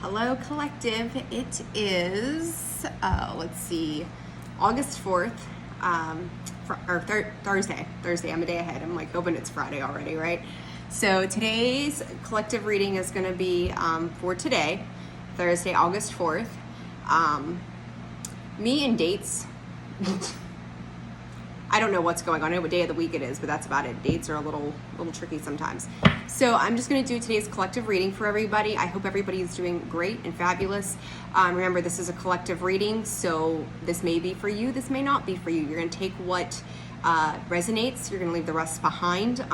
Hello, collective. It is, let's see, August 4th, Thursday. I'm a day ahead. I'm like hoping it's Friday already, right? So today's collective reading is going to be for today, Thursday, August 4th. Me and dates. I don't know what's going on. I know what day of the week it is, but that's about it. Dates are a little tricky sometimes. So I'm just going to do today's collective reading for everybody. I hope everybody is doing great and fabulous. Remember, this is a collective reading, so this may be for you. This may not be for you. You're going to take what resonates. You're going to leave the rest behind.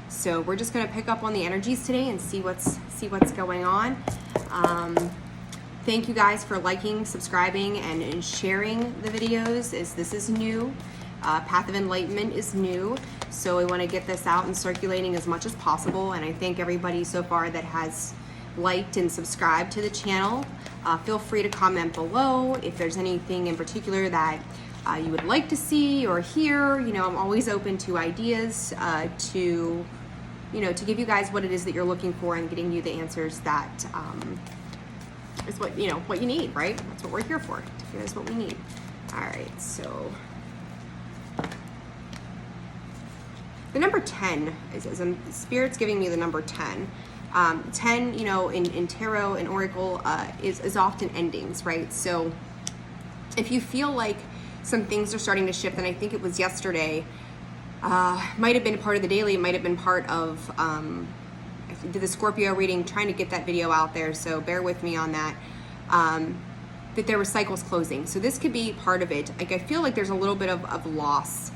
So we're just going to pick up on the energies today and see what's going on. Thank you guys for liking, subscribing, and sharing the videos. This is new. Path of Enlightenment is new, so we want to get this out and circulating as much as possible. And I thank everybody so far that has liked and subscribed to the channel. Feel free to comment below if there's anything in particular that you would like to see or hear. You know, I'm always open to ideas to give you guys what it is that you're looking for and getting you the answers that is what you need, right? That's what we're here for. To give us what we need. All right, so. The number 10 is Spirit's giving me the number 10. 10, in tarot and oracle is often endings, right? So if you feel like some things are starting to shift, and I think it was yesterday, might have been part of the daily, it might have been part of I did the Scorpio reading, trying to get that video out there, so bear with me on that. That there were cycles closing. So this could be part of it. Like I feel like there's a little bit of loss.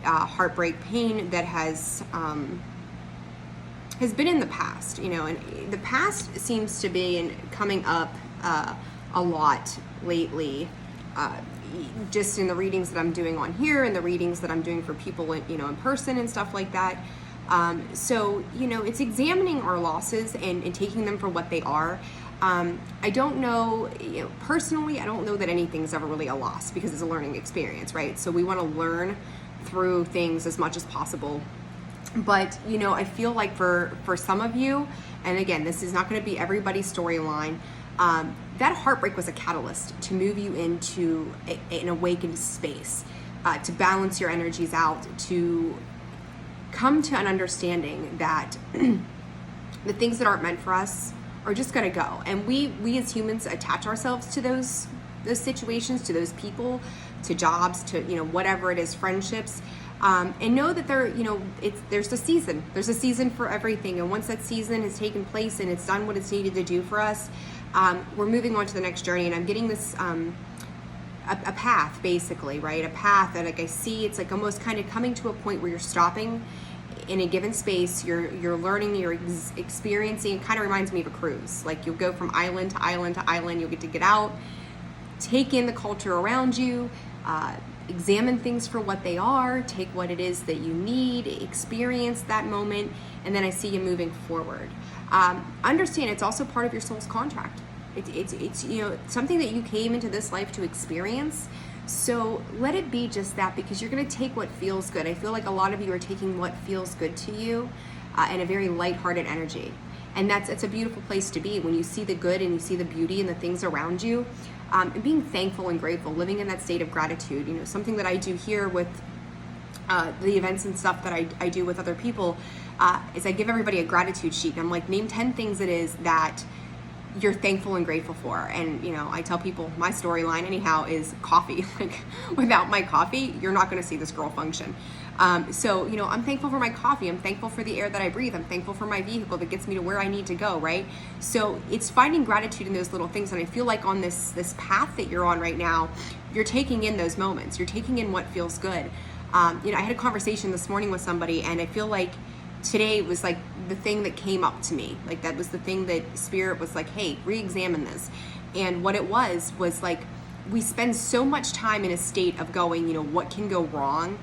Heartbreak, pain that has been in the past, and the past seems to be coming up a lot lately, just in the readings that I'm doing on here and the readings that I'm doing for people, in person and stuff like that. So, it's examining our losses and taking them for what they are. I don't know, personally, I don't know that anything's ever really a loss because it's a learning experience, right? So we want to learn through things as much as possible. But I feel like for some of you, and again, this is not going to be everybody's storyline, that heartbreak was a catalyst to move you into an awakened space, to balance your energies out, to come to an understanding that the things that aren't meant for us are just going to go. And we as humans attach ourselves to those situations, to those people, to jobs, to whatever it is, friendships, and know that there's a season for everything. And once that season has taken place and it's done what it's needed to do for us, we're moving on to the next journey. And I'm getting this a path, basically, right? A path that, like, I see it's like almost kind of coming to a point where you're stopping in a given space. You're learning, you're experiencing. It kind of reminds me of a cruise. Like, you'll go from island to island to island. You'll get to get out, take in the culture around you, examine things for what they are, take what it is that you need, experience that moment, and then I see you moving forward. Understand it's also part of your soul's contract. It's something that you came into this life to experience. So let it be just that, because you're going to take what feels good. I feel like a lot of you are taking what feels good to you in a very lighthearted energy. And it's a beautiful place to be when you see the good and you see the beauty and the things around you. And being thankful and grateful, living in that state of gratitude. Something that I do here with the events and stuff that I do with other people is I give everybody a gratitude sheet. And I'm like, name 10 things it is that you're thankful and grateful for. And I tell people my storyline anyhow is coffee. Like, without my coffee, you're not going to see this girl function. So I'm thankful for my coffee. I'm thankful for the air that I breathe. I'm thankful for my vehicle that gets me to where I need to go, right? So it's finding gratitude in those little things. And I feel like on this path that you're on right now, you're taking in those moments. You're taking in what feels good. I had a conversation this morning with somebody, and I feel like today was like the thing that came up to me. Like, that was the thing that Spirit was like, hey, re-examine this. And what it was like, we spend so much time in a state of going, what can go wrong?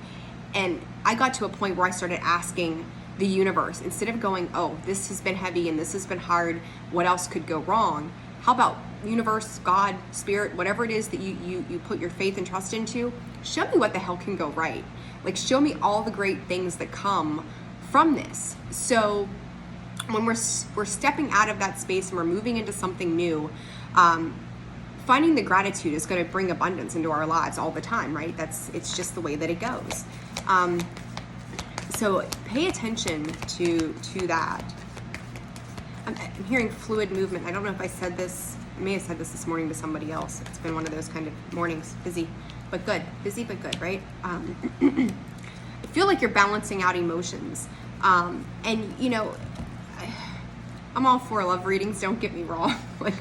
And I got to a point where I started asking the universe, instead of going, oh, this has been heavy and this has been hard, what else could go wrong? How about universe, God, Spirit, whatever it is that you put your faith and trust into, show me what the hell can go right. Like, show me all the great things that come from this. So when we're stepping out of that space and we're moving into something new, finding the gratitude is going to bring abundance into our lives all the time, right? It's just the way that it goes. So pay attention to that. I'm hearing fluid movement. I don't know if I said this. I may have said this morning to somebody else. It's been one of those kind of mornings, busy but good, right? I feel like you're balancing out emotions. And you know, I'm all for love readings, don't get me wrong. Like,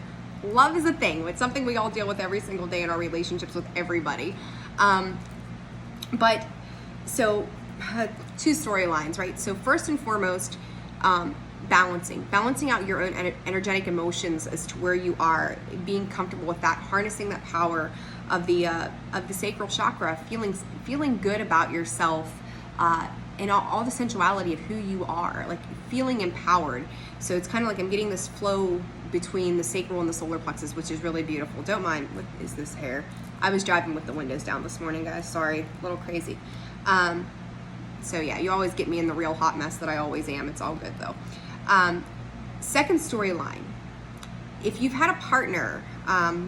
love is a thing. It's something we all deal with every single day in our relationships with everybody. But so two storylines, right? So first and foremost, balancing out your own energetic emotions as to where you are, being comfortable with that, harnessing that power of the sacral chakra, feeling good about yourself, and all the sensuality of who you are, like feeling empowered. So it's kind of like I'm getting this flow between the sacral and the solar plexus, which is really beautiful. Don't mind, what is this hair? I was driving with the windows down this morning, guys. Sorry, a little crazy. So yeah, you always get me in the real hot mess that I always am. It's all good though. Second storyline. If you've had a partner,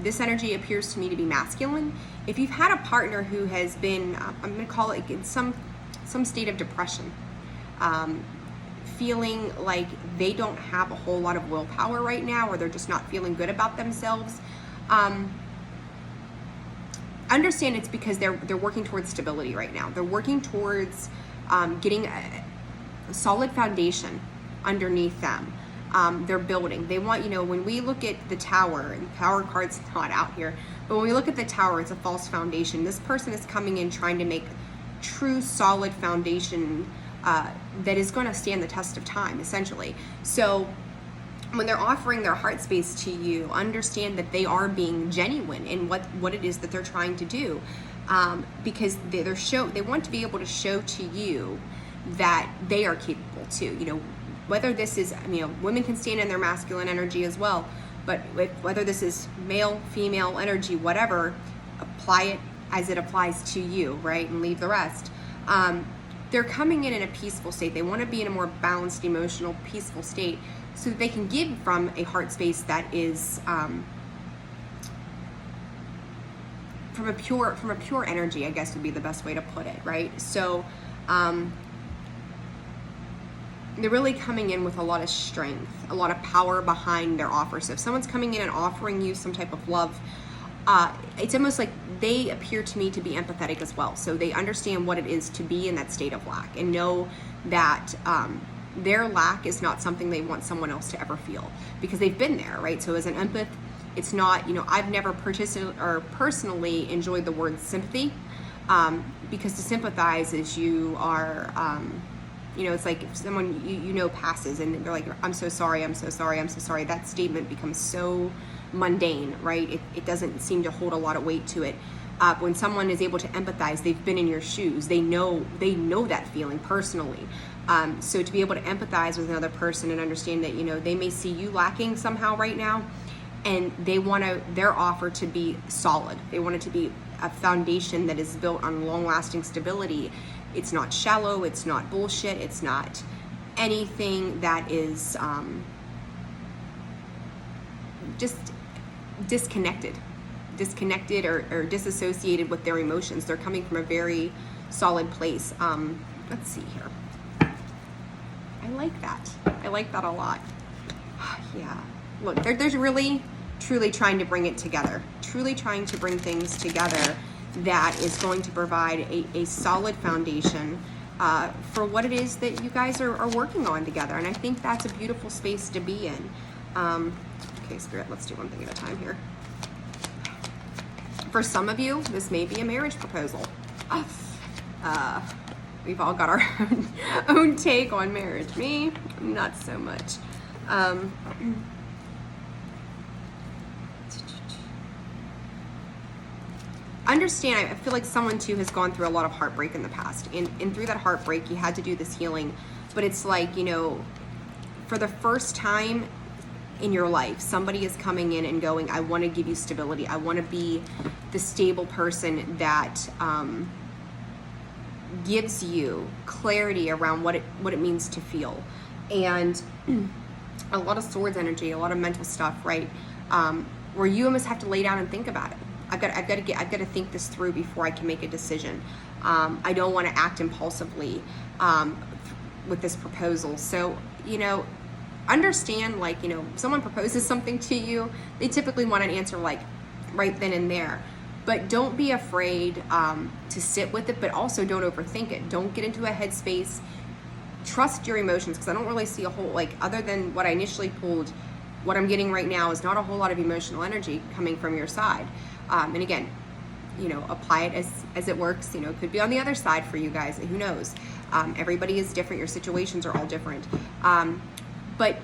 this energy appears to me to be masculine. If you've had a partner who has been, I'm going to call it in some state of depression, feeling like they don't have a whole lot of willpower right now, or they're just not feeling good about themselves, understand it's because they're working towards stability right now. They're working towards getting a solid foundation underneath them. They're building. They want, you know, when we look at the tower, and the Tower card's not out here, but when we look at the tower, it's a false foundation. This person is coming in trying to make true solid foundation that is going to stand the test of time, essentially. So when they're offering their heart space to you, understand that they are being genuine in what it is that they're trying to do, because they want to be able to show to you that they are capable too. You know, whether this is, you know, women can stand in their masculine energy as well, but whether this is male, female energy, whatever, apply it as it applies to you, right? And leave the rest. They're coming in a peaceful state. They want to be in a more balanced, emotional, peaceful state so that they can give from a heart space that is from a pure energy, I guess would be the best way to put it, right? So they're really coming in with a lot of strength, a lot of power behind their offer. So if someone's coming in and offering you some type of love, it's almost like they appear to me to be empathetic as well. So they understand what it is to be in that state of lack and know that their lack is not something they want someone else to ever feel, because they've been there, right? So as an empath, it's not, you know, I've never personally enjoyed the word sympathy, because to sympathize is you are, you know, it's like if someone you know passes and they're like, I'm so sorry, I'm so sorry, I'm so sorry. That statement becomes so mundane, right? It doesn't seem to hold a lot of weight to it. When someone is able to empathize, they've been in your shoes. They know that feeling personally. So to be able to empathize with another person and understand that, you know, they may see you lacking somehow right now, and they want their offer to be solid. They want it to be a foundation that is built on long-lasting stability. It's not shallow. It's not bullshit. It's not anything that is just disconnected or disassociated with their emotions. They're coming from a very solid place. Let's see here. I like that a lot. Yeah, look, there's really truly trying to bring it together, truly trying to bring things together that is going to provide a solid foundation for what it is that you guys are working on together. And I think that's a beautiful space to be in. Okay, Spirit, let's do one thing at a time here. For some of you, this may be a marriage proposal. We've all got our own take on marriage. Me, not so much. Understand, I feel like someone too has gone through a lot of heartbreak in the past. And through that heartbreak, you had to do this healing. But it's like, you know, for the first time in your life, somebody is coming in and going, I want to give you stability. I want to be the stable person that gives you clarity around what it means to feel. and a lot of swords energy, a lot of mental stuff, right? Where you almost have to lay down and think about it. I've got to think this through before I can make a decision. I don't want to act impulsively with this proposal. So, understand, like, someone proposes something to you, they typically want an answer like right then and there. But don't be afraid to sit with it, but also don't overthink it. Don't get into a headspace. Trust your emotions, because I don't really see a whole, like, other than what I initially pulled, what I'm getting right now is not a whole lot of emotional energy coming from your side. And again, apply it as it works. It could be on the other side for you guys. Who knows? Everybody is different. Your situations are all different. But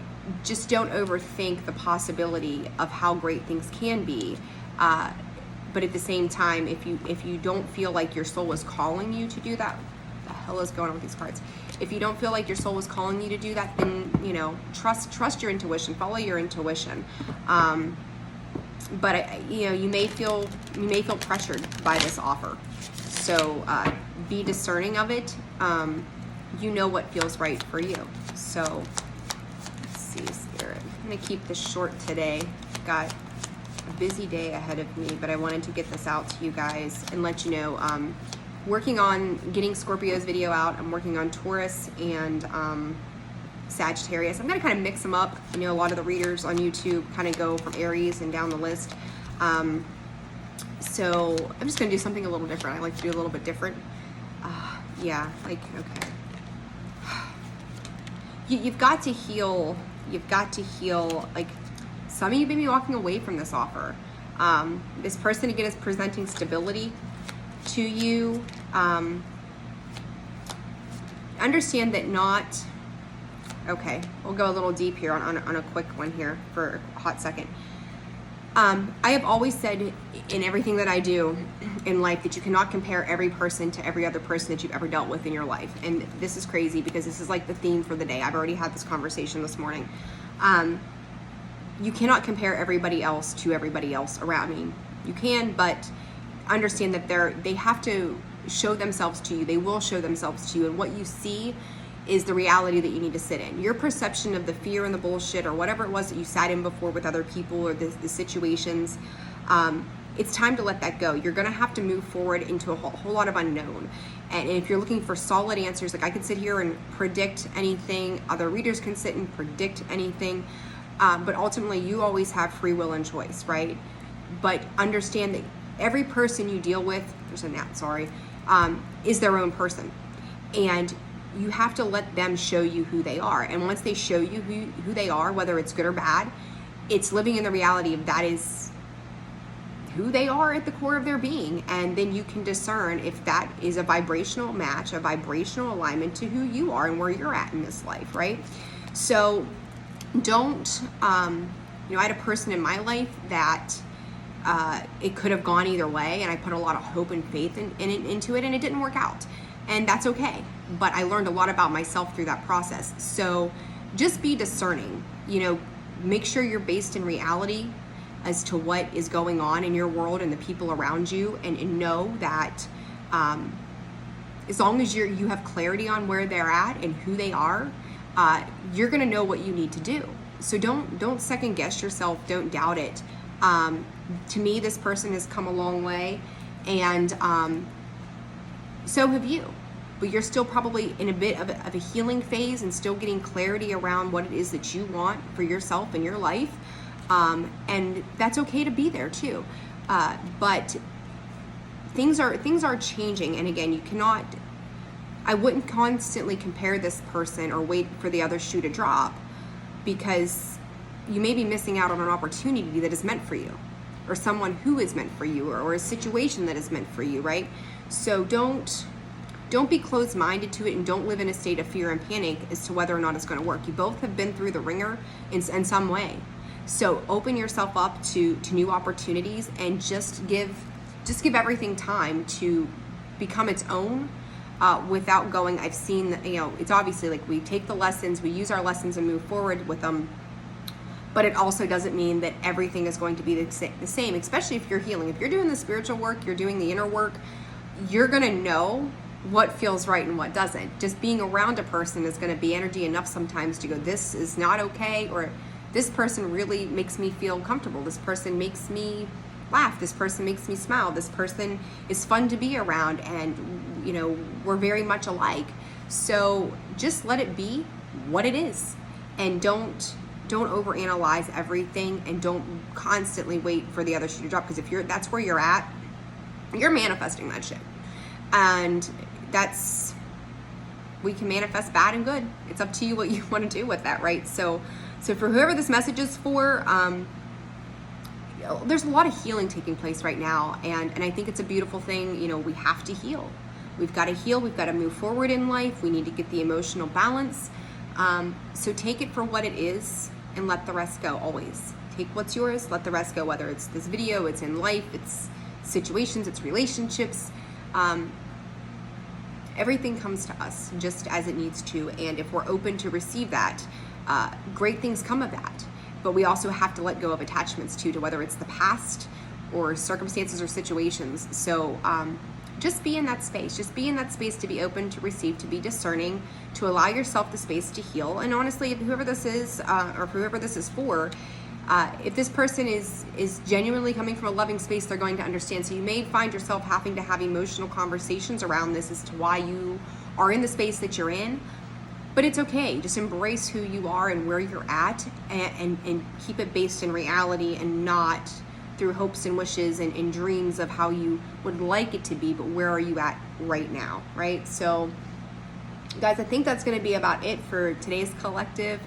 just don't overthink the possibility of how great things can be. But at the same time, if you don't feel like your soul is calling you to do that, what the hell is going on with these cards? If you don't feel like your soul is calling you to do that, then trust your intuition, follow your intuition. But you may feel pressured by this offer, so be discerning of it. You know what feels right for you. So let's see, Spirit. I'm gonna keep this short today. Got a busy day ahead of me, but I wanted to get this out to you guys and let you know. Working on getting Scorpio's video out. I'm working on Taurus and Sagittarius. I'm going to kind of mix them up. A lot of the readers on YouTube kind of go from Aries and down the list. So I'm just going to do something a little different. I like to do a little bit different. Okay. You've got to heal. You've got to heal. Like, some of you may be walking away from this offer. This person, again, is presenting stability to you. Understand that not... Okay, we'll go a little deep here on a quick one here for a hot second. I have always said in everything that I do in life that you cannot compare every person to every other person that you've ever dealt with in your life. And this is crazy because this is like the theme for the day. I've already had this conversation this morning. You cannot compare everybody else to everybody else around me. You can, but understand that they have to show themselves to you. They will show themselves to you. And what you see is the reality that you need to sit in. Your perception of the fear and the bullshit or whatever it was that you sat in before with other people or the situations, it's time to let that go. You're gonna have to move forward into a whole lot of unknown. And if you're looking for solid answers, like I could sit here and predict anything, other readers can sit and predict anything, but ultimately you always have free will and choice, right? But understand that every person you deal with, there's a gnat, sorry, is their own person. And you have to let them show you who they are. And once they show you who they are, whether it's good or bad, it's living in the reality of that is who they are at the core of their being. And then you can discern if that is a vibrational match, a vibrational alignment to who you are and where you're at in this life, right? So don't, I had a person in my life that it could have gone either way, and I put a lot of hope and faith into it, and it didn't work out. And that's okay. But I learned a lot about myself through that process. So just be discerning, make sure you're based in reality as to what is going on in your world and the people around you, and know that as long as you have clarity on where they're at and who they are, you're gonna know what you need to do. So don't second guess yourself, don't doubt it. To me, this person has come a long way, and so have you. But you're still probably in a bit of a healing phase and still getting clarity around what it is that you want for yourself and your life. And that's okay to be there too. But things are changing. And again, I wouldn't constantly compare this person or wait for the other shoe to drop, because you may be missing out on an opportunity that is meant for you, or someone who is meant for you, or a situation that is meant for you, right? So don't be closed-minded to it, and don't live in a state of fear and panic as to whether or not it's going to work. You both have been through the ringer in some way. So open yourself up to new opportunities, and just give everything time to become its own, without going, I've seen, it's obviously like we take the lessons, we use our lessons and move forward with them. But it also doesn't mean that everything is going to be the same, especially if you're healing. If you're doing the spiritual work, you're doing the inner work, you're going to know what feels right and what doesn't. Just being around a person is going to be energy enough sometimes to go, this is not okay, or this person really makes me feel comfortable. This person makes me laugh. This person makes me smile. This person is fun to be around, and you know, we're very much alike. So just let it be what it is, and don't overanalyze everything, and don't constantly wait for the other shoe to drop, because if that's where you're at, you're manifesting that shit. And we can manifest bad and good. It's up to you what you want to do with that, right? So for whoever this message is for, there's a lot of healing taking place right now, and I think it's a beautiful thing. You know, we have to heal. We've got to heal. We've got to move forward in life. We need to get the emotional balance. So take it for what it is and let the rest go. Always take what's yours, let the rest go, whether it's this video, it's in life, it's situations, it's relationships. Everything comes to us just as it needs to, and if we're open to receive that, great things come of that. But we also have to let go of attachments too, to whether it's the past or circumstances or situations. So just be in that space. Just be in that space to be open to receive, to be discerning, to allow yourself the space to heal. And honestly, if whoever this is, or whoever this is for, if this person is genuinely coming from a loving space, they're going to understand. So you may find yourself having to have emotional conversations around this as to why you are in the space that you're in. But it's okay. Just embrace who you are and where you're at, and keep it based in reality, and not through hopes and wishes and dreams of how you would like it to be, but where are you at right now, right? So guys, I think that's going to be about it for today's collective.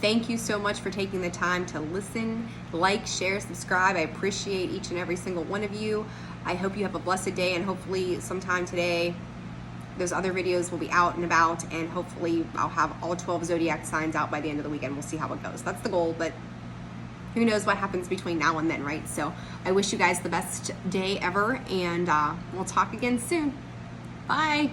Thank you so much for taking the time to listen, like, share, subscribe. I appreciate each and every single one of you. I hope you have a blessed day, and hopefully sometime today those other videos will be out and about, and hopefully I'll have all 12 zodiac signs out by the end of the weekend. We'll see how it goes. That's the goal, but who knows what happens between now and then, right? So I wish you guys the best day ever, and we'll talk again soon. Bye.